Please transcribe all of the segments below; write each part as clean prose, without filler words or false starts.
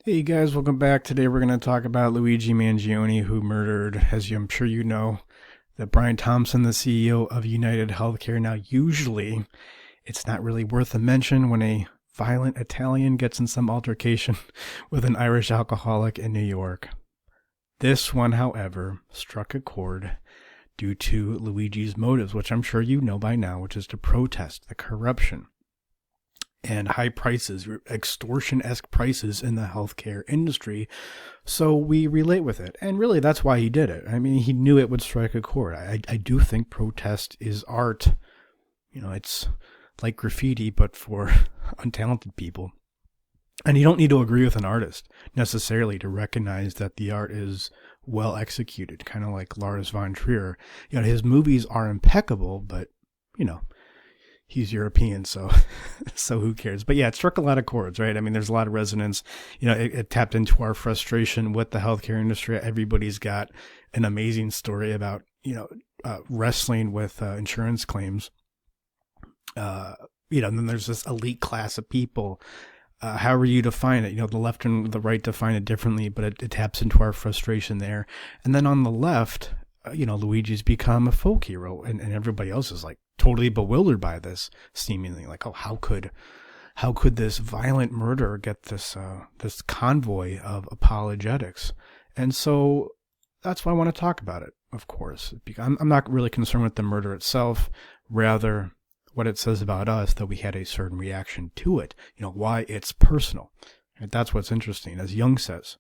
Hey guys, welcome back. Today we're going to talk about Luigi Mangione, who murdered, as I'm sure you know, that Brian Thompson, the CEO of United Healthcare. Now, usually it's not really worth a mention when a violent Italian gets in some altercation with an Irish alcoholic in New York. This one, however, struck a chord due to Luigi's motives, which I'm sure you know by now, which is to protest the corruption and high prices, extortion-esque prices in the healthcare industry. So we relate with it. And really, that's why he did it. I mean, he knew it would strike a chord. I do think protest is art. You know, it's like graffiti, but for untalented people. And you don't need to agree with an artist necessarily to recognize that the art is well executed, kind of like Lars von Trier. You know, his movies are impeccable, but, you know, he's European, so who cares? But yeah, it struck a lot of chords, right? I mean, there's a lot of resonance. You know, it tapped into our frustration with the healthcare industry. Everybody's got an amazing story about, wrestling with insurance claims. And then there's this elite class of people. However you define it, the left and the right define it differently, but it taps into our frustration there. And then on the left, Luigi's become a folk hero, and everybody else is like totally bewildered by this, seemingly like, oh, how could this violent murderer get this convoy of apologetics? And so that's why I want to talk about it, of course. I'm not really concerned with the murder itself, rather what it says about us, that we had a certain reaction to it, why it's personal. And that's what's interesting. As Jung says,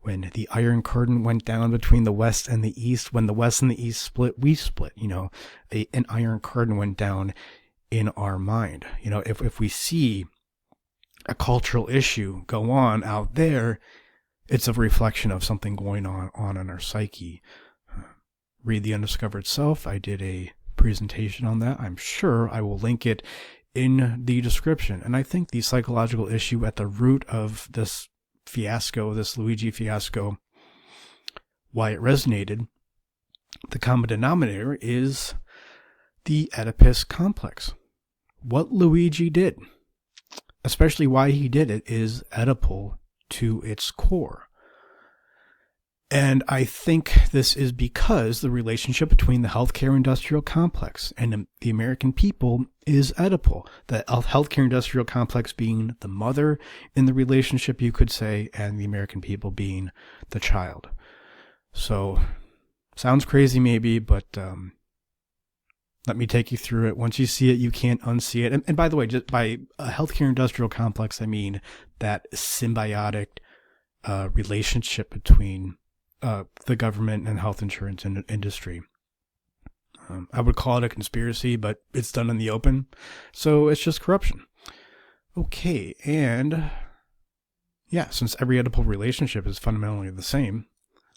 when the Iron Curtain went down between the West and the East, when the West and the East split, we split. An Iron Curtain went down in our mind. If we see a cultural issue go on out there, it's a reflection of something going on in our psyche. Read The Undiscovered Self. I did a presentation on that. I'm sure I will link it in the description. And I think the psychological issue at the root of this fiasco, this Luigi fiasco, why it resonated, the common denominator is the Oedipus complex. What Luigi did, especially why he did it, is Oedipal to its core. And I think this is because the relationship between the healthcare industrial complex and the American people is Oedipal. The healthcare industrial complex being the mother in the relationship, you could say, and the American people being the child. So, sounds crazy maybe, but let me take you through it. Once you see it, you can't unsee it. And by the way, just by a healthcare industrial complex, I mean that symbiotic relationship between the government and health insurance industry. I would call it a conspiracy, but it's done in the open. So it's just corruption. Okay, and yeah, since every Oedipal relationship is fundamentally the same,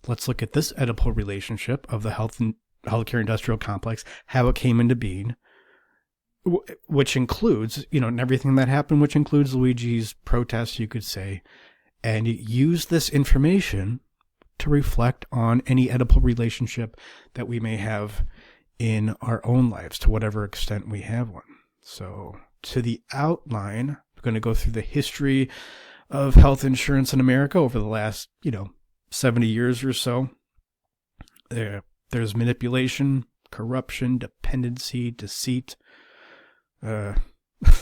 let's look at this Oedipal relationship of the healthcare industrial complex, how it came into being, which includes, and everything that happened, which includes Luigi's protests, you could say, and use this information to reflect on any Oedipal relationship that we may have in our own lives, to whatever extent we have one. So, to the outline, I'm going to go through the history of health insurance in America over the last, 70 years or so. There's manipulation, corruption, dependency, deceit. A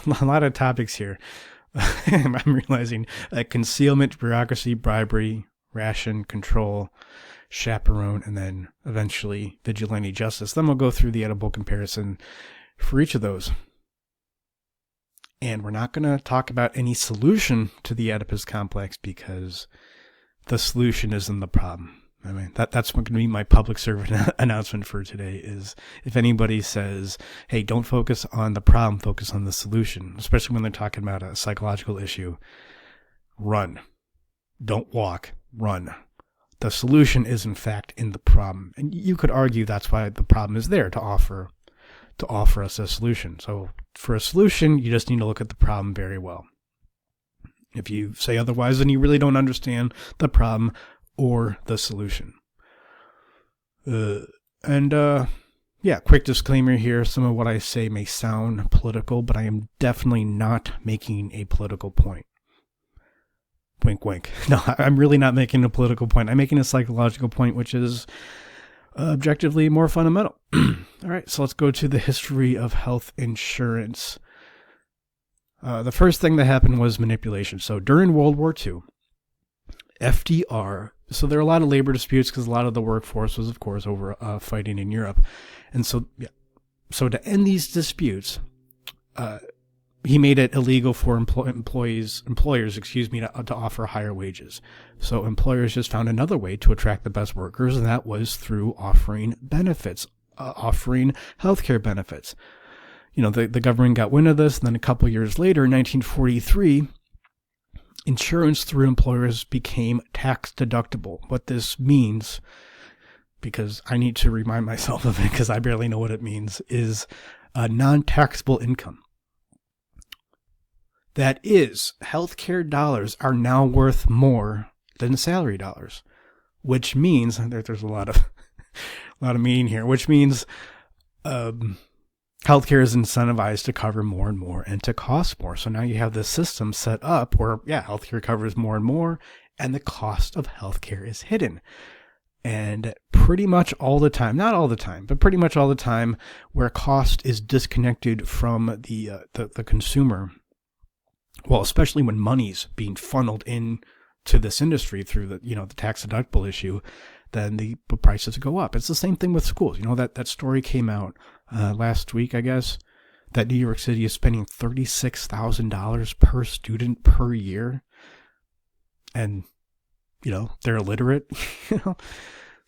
lot of topics here. I'm realizing concealment, bureaucracy, bribery, ration, control, chaperone, and then eventually vigilante justice. Then we'll go through the Oedipal comparison for each of those. And we're not going to talk about any solution to the Oedipus complex because the solution isn't the problem. I mean, that's going to be my public service announcement for today is if anybody says, hey, don't focus on the problem, focus on the solution, especially when they're talking about a psychological issue, run. Don't walk, run. The solution is in fact in the problem. And you could argue that's why the problem is there, to offer us a solution. So for a solution, you just need to look at the problem very well. If you say otherwise, then you really don't understand the problem or the solution. Quick disclaimer here. Some of what I say may sound political, but I am definitely not making a political point. Wink, wink. No, I'm really not making a political point. I'm making a psychological point, which is objectively more fundamental. All right, so let's go to the history of health insurance. The first thing that happened was manipulation. So during World War II, FDR, so there are a lot of labor disputes because a lot of the workforce was, of course, over fighting in Europe. And so, to end these disputes, he made it illegal for employers, to offer higher wages. So employers just found another way to attract the best workers, and that was through offering benefits, offering healthcare benefits. The government got wind of this, and then a couple years later, in 1943, insurance through employers became tax deductible. What this means, because I need to remind myself of it because I barely know what it means, is a non-taxable income. That is, healthcare dollars are now worth more than salary dollars, which means there's a lot of meaning here, which means healthcare is incentivized to cover more and more and to cost more. So now you have this system set up where, healthcare covers more and more, and the cost of healthcare is hidden. And pretty much all the time, not all the time, but pretty much all the time, where cost is disconnected from the consumer, well, especially when money's being funneled in to this industry through the tax deductible issue, then the prices go up. It's the same thing with schools. That story came out last week, I guess, that New York City is spending $36,000 per student per year. And, they're illiterate,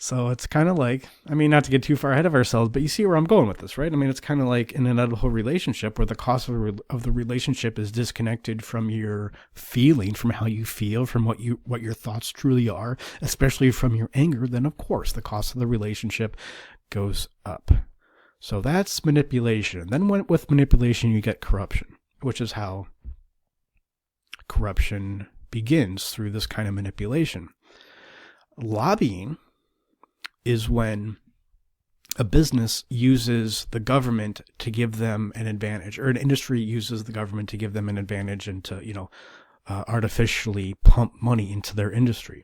So it's kind of like, not to get too far ahead of ourselves, but you see where I'm going with this, right? It's kind of like in an adult relationship where the cost of the relationship is disconnected from your feeling, from how you feel, from what your thoughts truly are, especially from your anger. Then, of course, the cost of the relationship goes up. So that's manipulation. Then with manipulation, you get corruption, which is how corruption begins, through this kind of manipulation. Lobbying is when a business uses the government to give them an advantage, or an industry uses the government to give them an advantage and to, artificially pump money into their industry.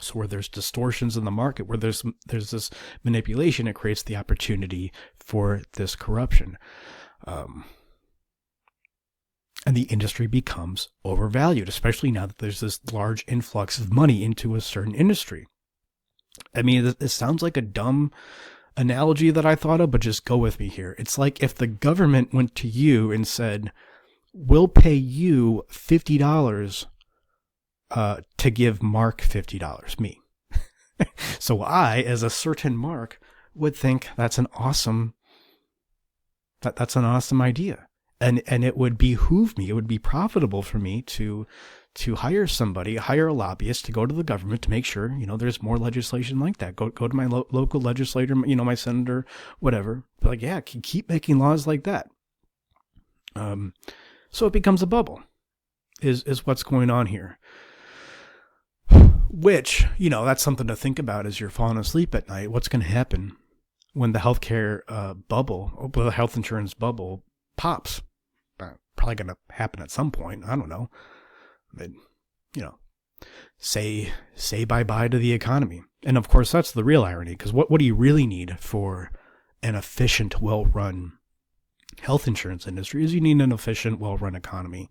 So where there's distortions in the market, where there's this manipulation, it creates the opportunity for this corruption. And the industry becomes overvalued, especially now that there's this large influx of money into a certain industry. It sounds like a dumb analogy that I thought of, but just go with me here. It's like if the government went to you and said, we'll pay you $50 to give Mark $50, me. So I, as a certain Mark, would think that's an awesome idea. And it would behoove me, it would be profitable for me to hire a lobbyist to go to the government to make sure, there's more legislation like that. Go to my local legislator, my senator, whatever. But keep making laws like that. So it becomes a bubble, is what's going on here. Which, that's something to think about as you're falling asleep at night. What's going to happen when the healthcare the health insurance bubble pops? Probably going to happen at some point. I don't know. But, say bye-bye to the economy. And of course, that's the real irony, because what do you really need for an efficient, well-run health insurance industry is you need an efficient, well-run economy.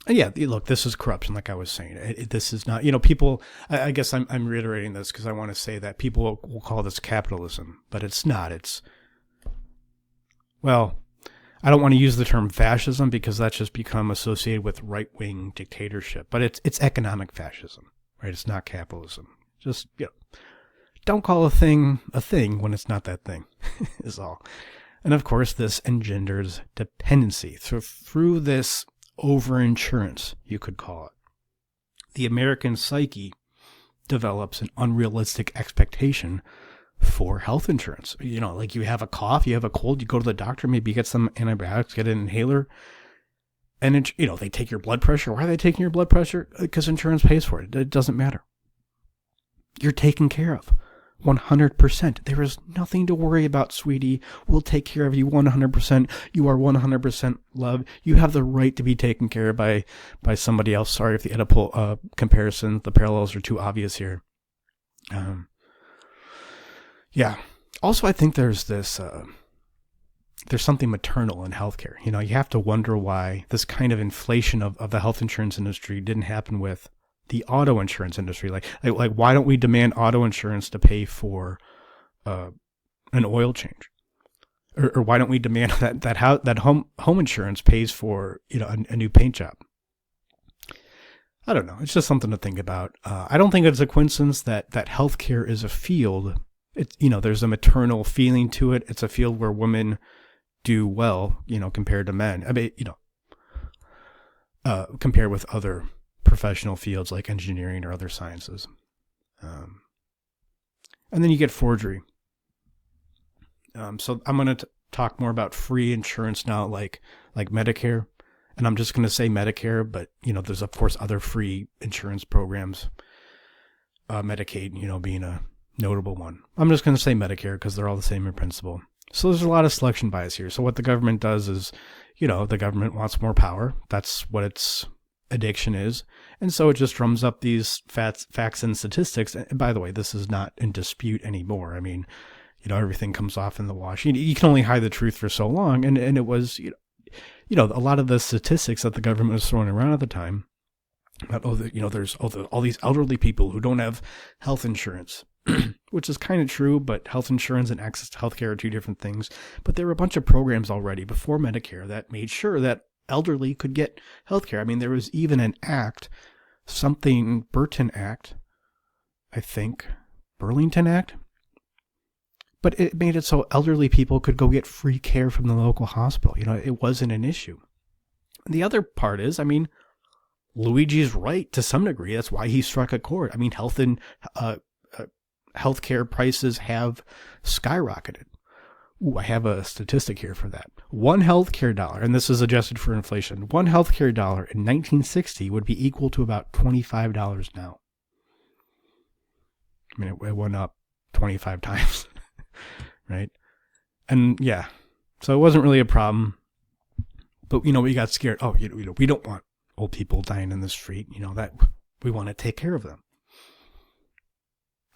Look, this is corruption, like I was saying. This is not, people, I guess I'm reiterating this because I want to say that people will call this capitalism, but it's not. I don't want to use the term fascism because that's just become associated with right-wing dictatorship, but it's economic fascism, right? It's not capitalism. Just, don't call a thing when it's not that thing, is all. And of course, this engenders dependency. So through this overinsurance, you could call it, the American psyche develops an unrealistic expectation for health insurance. Like you have a cough, you have a cold, you go to the doctor, maybe you get some antibiotics, get an inhaler, and they take your blood pressure. Why are they taking your blood pressure? Because insurance pays for it. It doesn't matter. You're taken care of. 100%. There is nothing to worry about, sweetie. We'll take care of you 100%. You are 100% loved. You have the right to be taken care of by somebody else. Sorry if the Oedipal comparison, the parallels are too obvious here. Yeah. Also, I think there's this, there's something maternal in healthcare. You have to wonder why this kind of inflation of the health insurance industry didn't happen with the auto insurance industry. Like why don't we demand auto insurance to pay for an oil change, or why don't we demand that home insurance pays for a new paint job? I don't know. It's just something to think about. I don't think it's a coincidence that healthcare is a field. It's there's a maternal feeling to it. It's a field where women do well, compared to men. I mean, compared with other professional fields like engineering or other sciences. And then you get forgery. So I'm going to talk more about free insurance now, like Medicare. And I'm just going to say Medicare, but, there's, of course, other free insurance programs. Medicaid, being a notable one. I'm just going to say Medicare because they're all the same in principle. So there's a lot of selection bias here. So what the government does is, the government wants more power. That's what its addiction is. And so it just drums up these facts and statistics. And by the way, this is not in dispute anymore. I mean, everything comes off in the wash. You can only hide the truth for so long. And it was, a lot of the statistics that the government was throwing around at the time about, there's all these elderly people who don't have health insurance, which is kind of true, but health insurance and access to healthcare are two different things. But there were a bunch of programs already before Medicare that made sure that elderly could get healthcare. I mean, there was even an act, something Burton Act, I think, Burlington Act, but it made it so elderly people could go get free care from the local hospital. It wasn't an issue. The other part is, I mean, Luigi's right to some degree. That's why he struck a chord. I mean, healthcare prices have skyrocketed. Ooh, I have a statistic here for that. One healthcare dollar, and this is adjusted for inflation, one healthcare dollar in 1960 would be equal to about $25 now. I mean, it went up 25 times, right? And yeah, so it wasn't really a problem. But, we got scared. Oh, we don't want old people dying in the street, that we want to take care of them.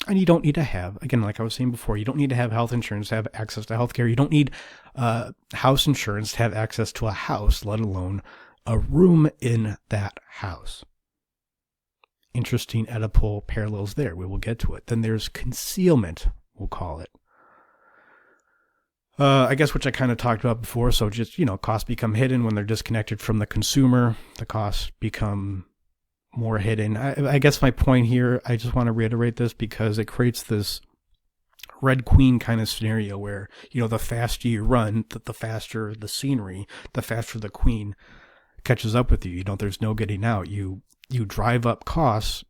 And you don't need to have, again, like I was saying before, you don't need to have health insurance to have access to healthcare. You don't need house insurance to have access to a house, let alone a room in that house. Interesting Oedipal parallels there. We will get to it. Then there's concealment, we'll call it. I guess, which I kind of talked about before. So just, costs become hidden when they're disconnected from the consumer. The costs become more hidden. I guess my point here, I just want to reiterate this because it creates this Red Queen kind of scenario where, the faster you run, the faster the scenery, the faster the queen catches up with you. There's no getting out. You drive up costs.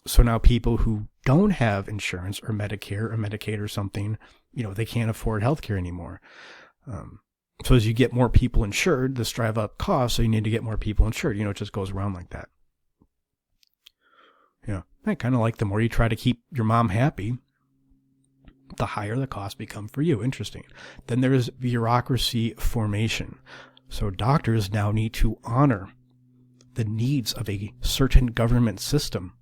So now people who don't have insurance or Medicare or Medicaid or something, they can't afford healthcare anymore. So as you get more people insured, this drive up costs. So you need to get more people insured. It just goes around like that. I kind of like the more you try to keep your mom happy, the higher the costs become for you. Interesting. Then there is bureaucracy formation. So doctors now need to honor the needs of a certain government system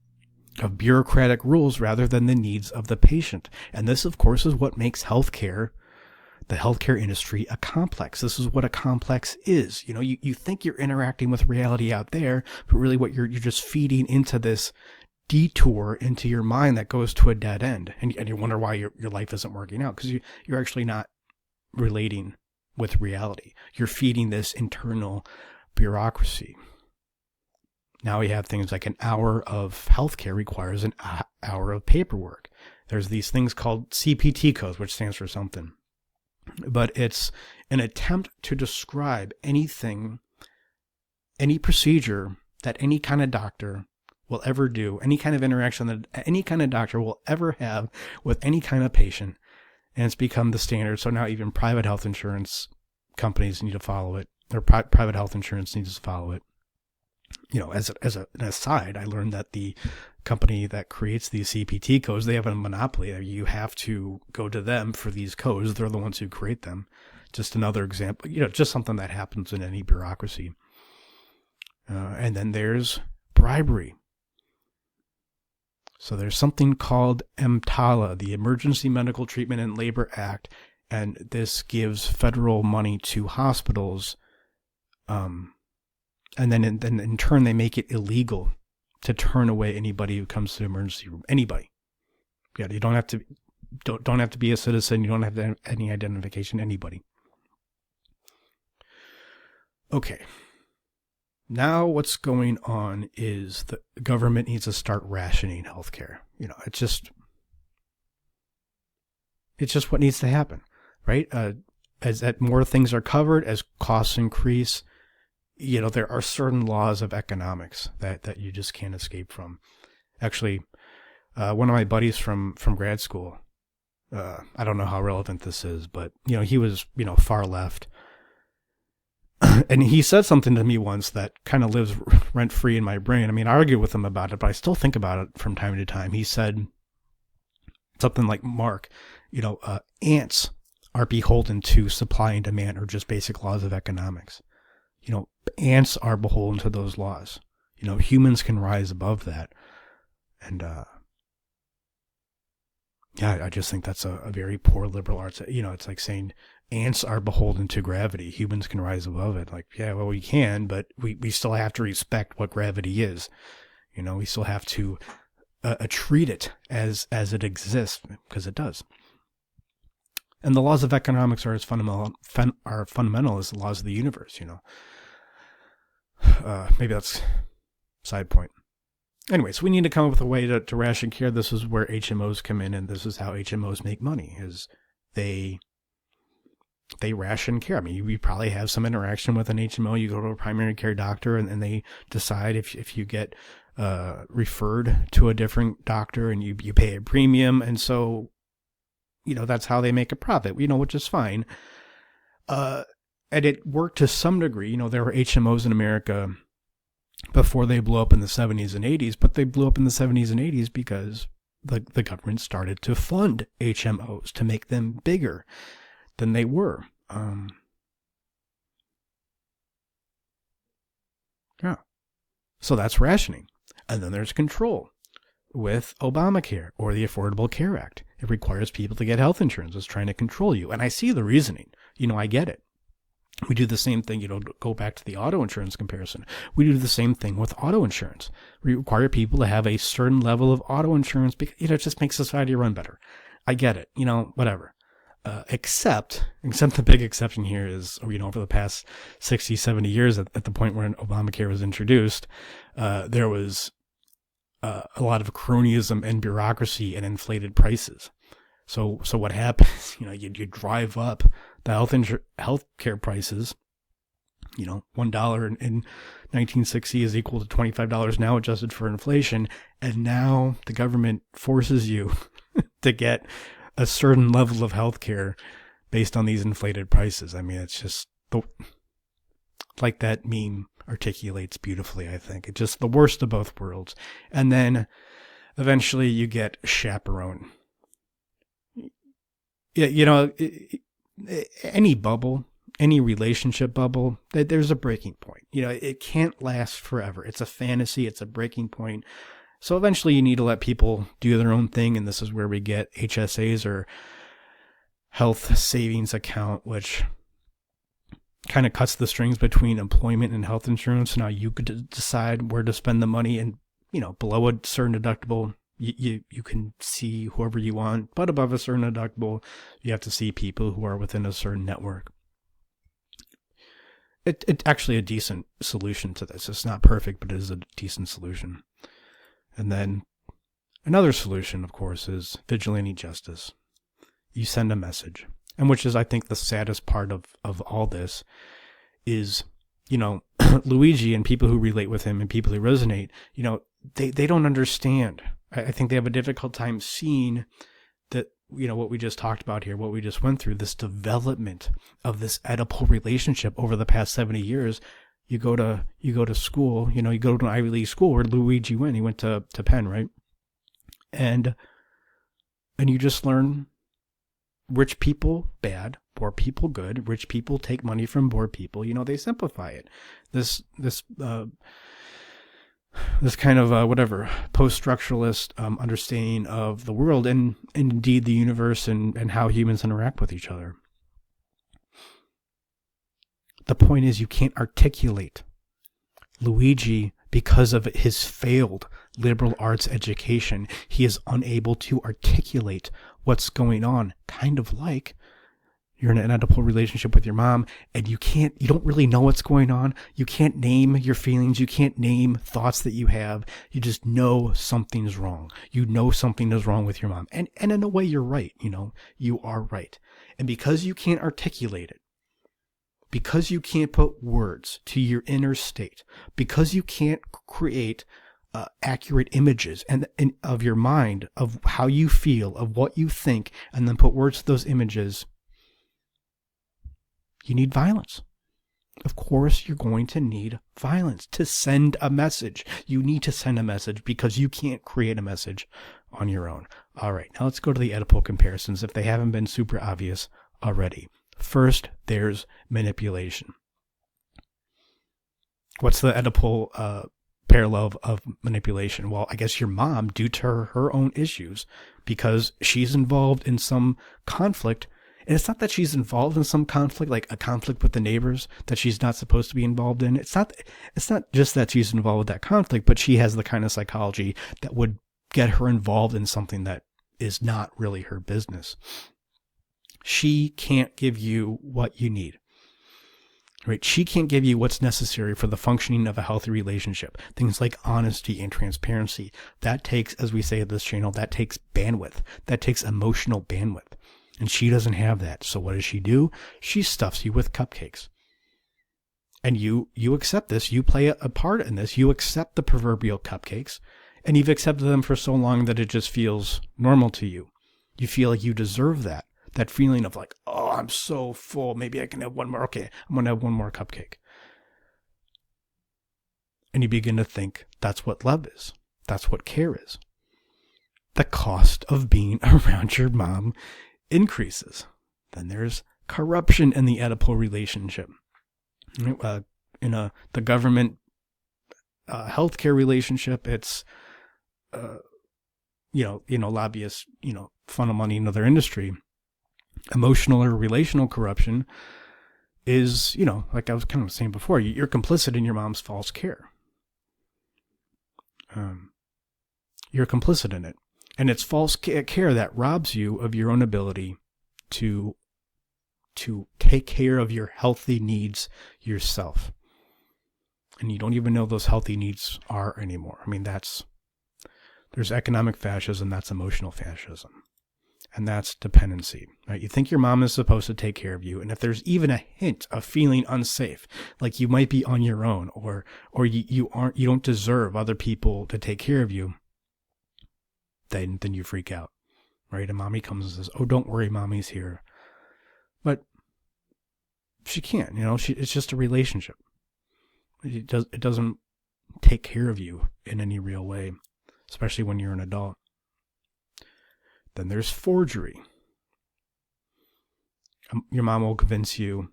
of bureaucratic rules rather than the needs of the patient. And this, of course, is what makes the healthcare industry, a complex. This is what a complex is. You think you're interacting with reality out there, but really what you're just feeding into this detour into your mind that goes to a dead end. And you wonder why your life isn't working out because you're actually not relating with reality. You're feeding this internal bureaucracy. Now we have things like an hour of healthcare requires an hour of paperwork. There's these things called CPT codes, which stands for something. But it's an attempt to describe anything, any procedure that any kind of doctor will ever do, any kind of interaction that any kind of doctor will ever have with any kind of patient. And it's become the standard. So now even private health insurance companies need to follow it. Or private health insurance needs to follow it. an aside, I learned that the company that creates these CPT codes, they have a monopoly. You have to go to them for these codes. They're the ones who create them. Just another example, just something that happens in any bureaucracy. And then there's bribery. So there's something called EMTALA, the Emergency Medical Treatment and Labor Act, and this gives federal money to hospitals, and then in turn they make it illegal to turn away anybody who comes to the emergency room. Anybody. Yeah, you don't have to be a citizen. You don't have to have any identification. Anybody. Okay. Now what's going on is the government needs to start rationing healthcare. It's just what needs to happen, right? As more things are covered, as costs increase, there are certain laws of economics that you just can't escape from. Actually, one of my buddies from grad school, I don't know how relevant this is, but he was far left. And he said something to me once that kind of lives rent free in my brain. I mean, I argue with him about it, but I still think about it from time to time. He said something like, Mark, ants are beholden to supply and demand, or just basic laws of economics. Ants are beholden to those laws. Humans can rise above that. And, I just think that's a very poor liberal arts. It's like saying ants are beholden to gravity. Humans can rise above it. Like, yeah, well, we can, but we still have to respect what gravity is. We still have to treat it as it exists, because it does. And the laws of economics are as fundamental as the laws of the universe. Maybe that's a side point. Anyways, we need to come up with a way to ration care. This is where HMOs come in, and this is how HMOs make money, is they ration care. I mean, you probably have some interaction with an HMO. You go to a primary care doctor, and they decide if you get referred to a different doctor, and you pay a premium. And so, that's how they make a profit, which is fine. And it worked to some degree. There were HMOs in America before they blew up in the 70s and 80s, but they blew up in the 70s and 80s because the government started to fund HMOs to make them bigger than they were. So that's rationing. And then there's control with Obamacare or the Affordable Care Act. It requires people to get health insurance. It's trying to control you. And I see the reasoning. I get it. We do the same thing, go back to the auto insurance comparison. We do the same thing with auto insurance. We require people to have a certain level of auto insurance because, it just makes society run better. I get it, whatever. Except the big exception here is, over the past 60, 70 years at the point when Obamacare was introduced, there was a lot of cronyism and bureaucracy and inflated prices. So what happens, you drive up the healthcare prices. $1 in 1960 is equal to $25 now, adjusted for inflation. And now the government forces you to get a certain level of healthcare based on these inflated prices. I mean, it's just like that meme articulates beautifully, I think. It's just the worst of both worlds. And then eventually you get chaperone. Yeah, any bubble, any relationship bubble, there's a breaking point. It can't last forever. It's a fantasy. It's a breaking point. So eventually you need to let people do their own thing. And this is where we get HSAs, or health savings account, which kind of cuts the strings between employment and health insurance. Now you could decide where to spend the money, and, below a certain deductible, you can see whoever you want, but above a certain deductible, you have to see people who are within a certain network. It's actually a decent solution to this. It's not perfect, but it is a decent solution. And then another solution, of course, is vigilante justice. You send a message, and which is, I think, the saddest part of all this is, Luigi and people who relate with him and people who resonate, they don't understand. I think they have a difficult time seeing that, what we just talked about here, what we just went through, this development of this Oedipal relationship over the past 70 years. you go to school, you go to an Ivy League school where Luigi went. He went to Penn, right? And you just learn rich people bad, poor people good. Rich people take money from poor people. They simplify it. This kind of whatever post-structuralist understanding of the world and indeed the universe and how humans interact with each other. The point is, you can't articulate. Luigi, because of his failed liberal arts education, he is unable to articulate what's going on. Kind of like you're in an Oedipal relationship with your mom and you don't really know what's going on. You can't name your feelings. You can't name thoughts that you have. You just know something's wrong. You know something is wrong with your mom. And in a way, you're right. You are right. And because you can't articulate it, because you can't put words to your inner state, because you can't create accurate images and of your mind, of how you feel, of what you think, and then put words to those images, you need violence. Of course, you're going to need violence to send a message. You need to send a message because you can't create a message on your own. All right, now let's go to the Oedipal comparisons if they haven't been super obvious already. First, there's manipulation. What's the Oedipal parallel of manipulation? Well, I guess your mom, due to her own issues, because she's involved in some conflict. And it's not that she's involved in some conflict, like a conflict with the neighbors that she's not supposed to be involved in. It's not just that she's involved with that conflict, but she has the kind of psychology that would get her involved in something that is not really her business. She can't give you what you need, right? She can't give you what's necessary for the functioning of a healthy relationship. Things like honesty and transparency. That takes, as we say at this channel, that takes bandwidth. That takes emotional bandwidth. And she doesn't have that. So what does she do? She stuffs you with cupcakes. And you accept this. You play a part in this. You accept the proverbial cupcakes. And you've accepted them for so long that it just feels normal to you. You feel like you deserve that. That feeling of like, oh, I'm so full. Maybe I can have one more. Okay, I'm going to have one more cupcake. And you begin to think that's what love is. That's what care is. The cost of being around your mom increases. Then there's corruption in the Oedipal relationship. In the government healthcare relationship, it's lobbyists funnel money into their industry. Emotional or relational corruption is, like I was kind of saying before, you're complicit in your mom's false care. You're complicit in it. And it's false care that robs you of your own ability to take care of your healthy needs yourself. And you don't even know those healthy needs are anymore. I mean, there's economic fascism, that's emotional fascism. And that's dependency, right? You think your mom is supposed to take care of you. And if there's even a hint of feeling unsafe, like you might be on your own or you don't deserve other people to take care of you, then you freak out, right? And mommy comes and says, oh, don't worry, mommy's here. But she can't, it's just a relationship. It doesn't take care of you in any real way, especially when you're an adult. Then there's forgery. Your mom will convince you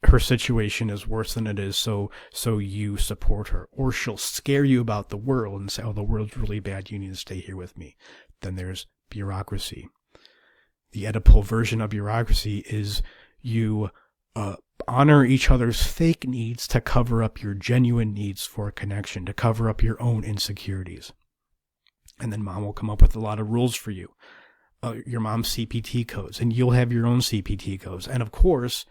her situation is worse than it is, so you support her. Or she'll scare you about the world and say, oh, the world's really bad, you need to stay here with me. Then there's bureaucracy. The Oedipal version of bureaucracy is you honor each other's fake needs to cover up your genuine needs for a connection, to cover up your own insecurities. And then mom will come up with a lot of rules for you. Your mom's CPT codes, and you'll have your own CPT codes. And of course,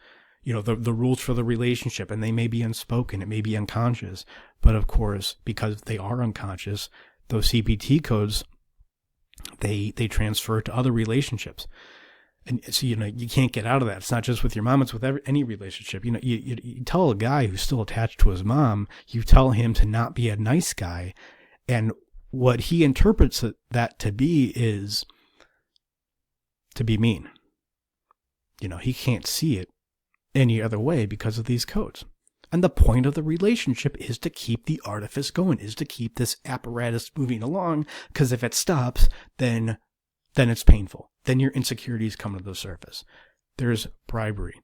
the rules for the relationship, and they may be unspoken, it may be unconscious. But of course, because they are unconscious, those CPT codes, they transfer to other relationships. And so, you can't get out of that. It's not just with your mom, it's with any relationship. You tell a guy who's still attached to his mom, you tell him to not be a nice guy. And what he interprets that to be is to be mean. He can't see it any other way because of these codes. And the point of the relationship is to keep the artifice going, is to keep this apparatus moving along, because if it stops, then it's painful. Then your insecurities come to the surface. There's bribery.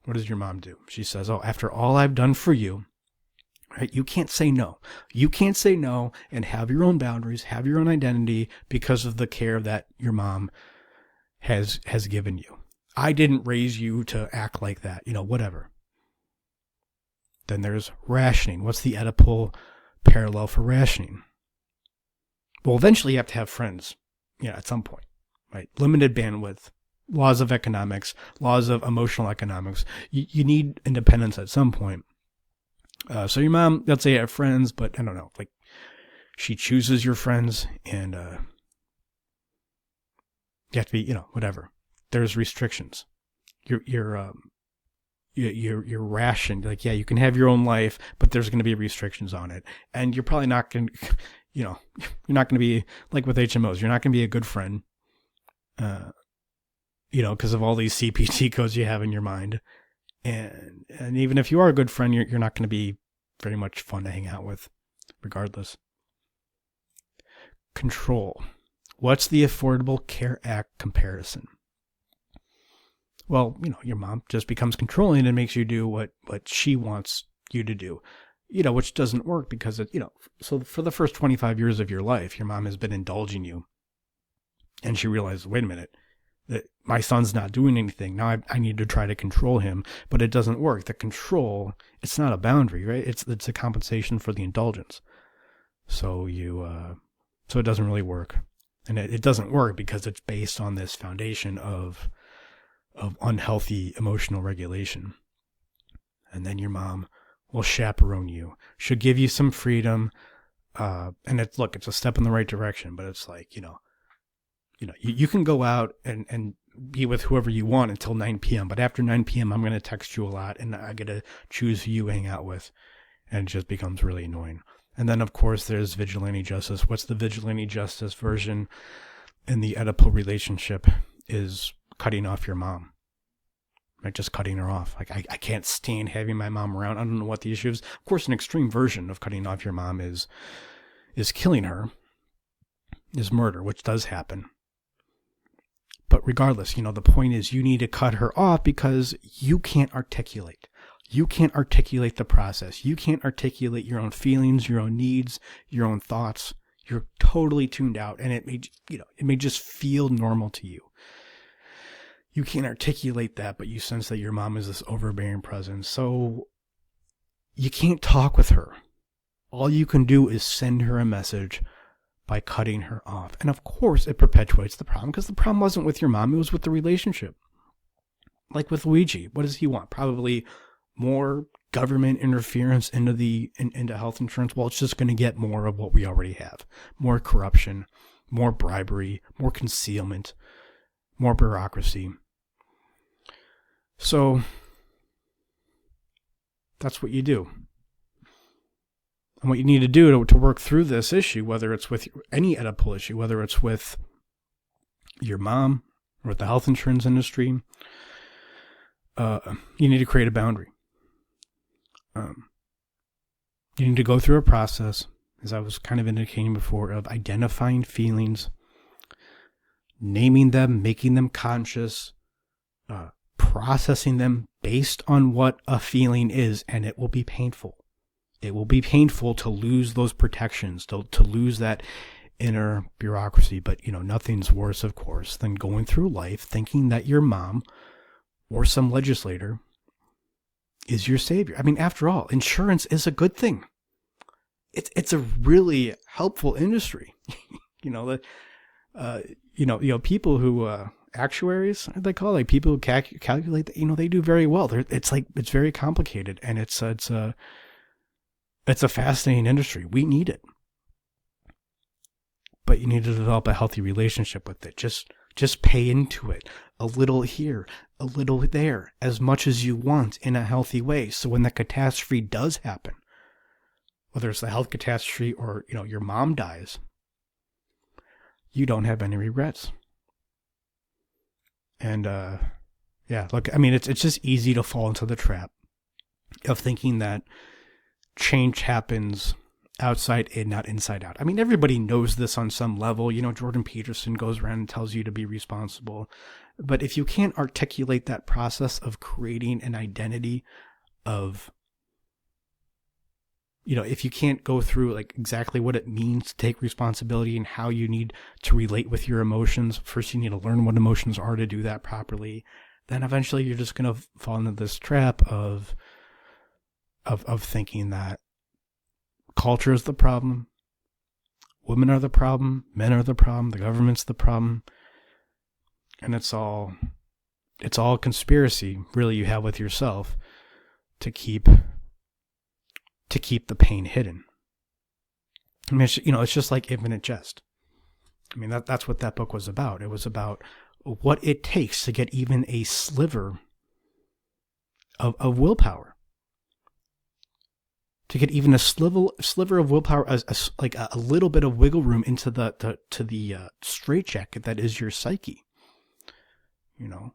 What does your mom do? She says, oh, after all I've done for you, right? You can't say no. You can't say no and have your own boundaries, have your own identity because of the care that your mom has given you. I didn't raise you to act like that, whatever. Then there's rationing. What's the Oedipal parallel for rationing? Well, eventually you have to have friends, at some point, right? Limited bandwidth, laws of economics, laws of emotional economics. You need independence at some point. So your mom, let's say you have friends, but I don't know, like she chooses your friends and you have to be, whatever. There's restrictions. You're rationed. Like, yeah, you can have your own life, but there's going to be restrictions on it. And you're probably not going to, you're not going to be like with HMOs. You're not going to be a good friend, because of all these CPT codes you have in your mind. And even if you are a good friend, you're not going to be very much fun to hang out with, regardless. Control. What's the Affordable Care Act comparison? Well, your mom just becomes controlling and makes you do what she wants you to do, which doesn't work because so for the first 25 years of your life, your mom has been indulging you. And she realizes, wait a minute, that my son's not doing anything. Now I need to try to control him, but it doesn't work. The control, it's not a boundary, right? It's a compensation for the indulgence. So so it doesn't really work. And it doesn't work because it's based on this foundation of unhealthy emotional regulation. And then your mom will chaperone you. She'll give you some freedom. And it's a step in the right direction, but it's like, you can go out and be with whoever you want until 9 p.m. But after 9 p.m., I'm going to text you a lot and I get to choose who you hang out with. And it just becomes really annoying. And then, of course, there's vigilante justice. What's the vigilante justice version in the Oedipal relationship is cutting off your mom. Right? Just cutting her off. Like, I can't stand having my mom around. I don't know what the issue is. Of course, an extreme version of cutting off your mom is killing her, is murder, which does happen. But regardless, the point is you need to cut her off because you can't articulate. You can't articulate the process. You can't articulate your own feelings, your own needs, your own thoughts. You're totally tuned out, and it may just feel normal to you. You can't articulate that, but you sense that your mom is this overbearing presence. So you can't talk with her. All you can do is send her a message by cutting her off. And of course, it perpetuates the problem because the problem wasn't with your mom. It was with the relationship. Like with Luigi, what does he want? Probably more government interference into health insurance. Well, it's just going to get more of what we already have. More corruption, more bribery, more concealment, more bureaucracy. So that's what you do. And what you need to do to work through this issue, whether it's with any Oedipal issue, whether it's with your mom or with the health insurance industry, you need to create a boundary. You need to go through a process, as I was kind of indicating before, of identifying feelings, naming them, making them conscious, processing them based on what a feeling is, and it will be painful. It will be painful to lose those protections, to lose that inner bureaucracy. But, nothing's worse, of course, than going through life thinking that your mom or some legislator is your savior. I mean, after all, insurance is a good thing. It's a really helpful industry. People who actuaries, they call it, like people who calculate, they do very well. It's very complicated, and it's a fascinating industry. We need it, but you need to develop a healthy relationship with it. Just pay into it a little here, a little there, as much as you want in a healthy way. So when the catastrophe does happen, whether it's the health catastrophe or, your mom dies, you don't have any regrets. And, Yeah. Look, I mean, it's just easy to fall into the trap of thinking that change happens outside in, not inside out. I mean, everybody knows this on some level. You know, Jordan Peterson goes around and tells you to be responsible. But if you can't articulate that process of creating an identity of, you know, if you can't go through like exactly what it means to take responsibility and how you need to relate with your emotions, first you need to learn what emotions are to do that properly. Then eventually you're just going to fall into this trap of thinking that culture is the problem, women are the problem, men are the problem, the government's the problem, and it's all a conspiracy, really, you have with yourself to keep the pain hidden. I mean, it's just like Infinite Jest. I mean, that's what that book was about. It was about what it takes to get even a sliver of willpower. To get even a sliver of willpower, like a little bit of wiggle room into the straitjacket that is your psyche. You know?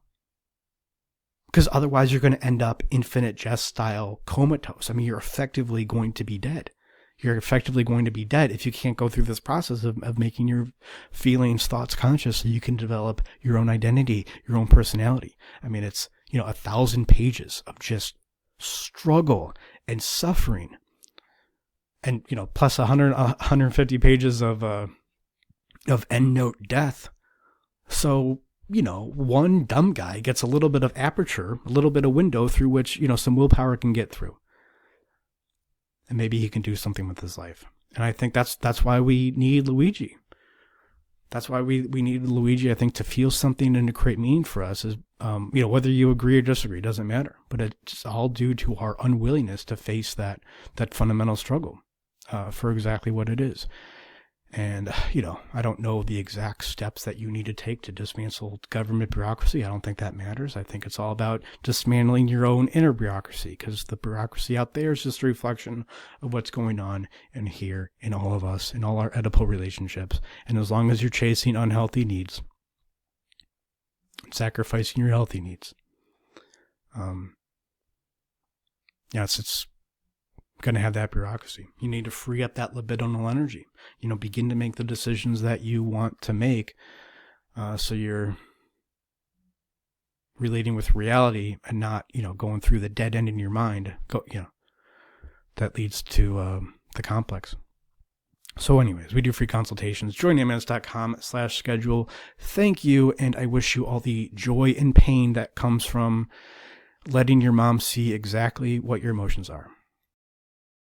Because otherwise you're going to end up Infinite Jest style comatose. I mean, you're effectively going to be dead. You're effectively going to be dead if you can't go through this process of making your feelings, thoughts conscious so you can develop your own identity, your own personality. I mean, it's, 1,000 pages of just struggle and suffering. And, plus 150 pages of endnote death. So, one dumb guy gets a little bit of aperture, a little bit of window through which, some willpower can get through. And maybe he can do something with his life. And I think that's why we need Luigi. That's why we need Luigi, I think, to feel something and to create meaning for us. Is whether you agree or disagree, doesn't matter. But it's all due to our unwillingness to face that fundamental struggle for exactly what it is. And, I don't know the exact steps that you need to take to dismantle government bureaucracy. I don't think that matters. I think it's all about dismantling your own inner bureaucracy, because the bureaucracy out there is just a reflection of what's going on in here, in all of us, in all our Oedipal relationships. And as long as you're chasing unhealthy needs, sacrificing your healthy needs, it's going to have that bureaucracy. You need to free up that libidinal energy. Begin to make the decisions that you want to make, so you're relating with reality and not, going through the dead end in your mind. That leads to the complex. So anyways, we do free consultations. joinms.com/schedule. Thank you, and I wish you all the joy and pain that comes from letting your mom see exactly what your emotions are.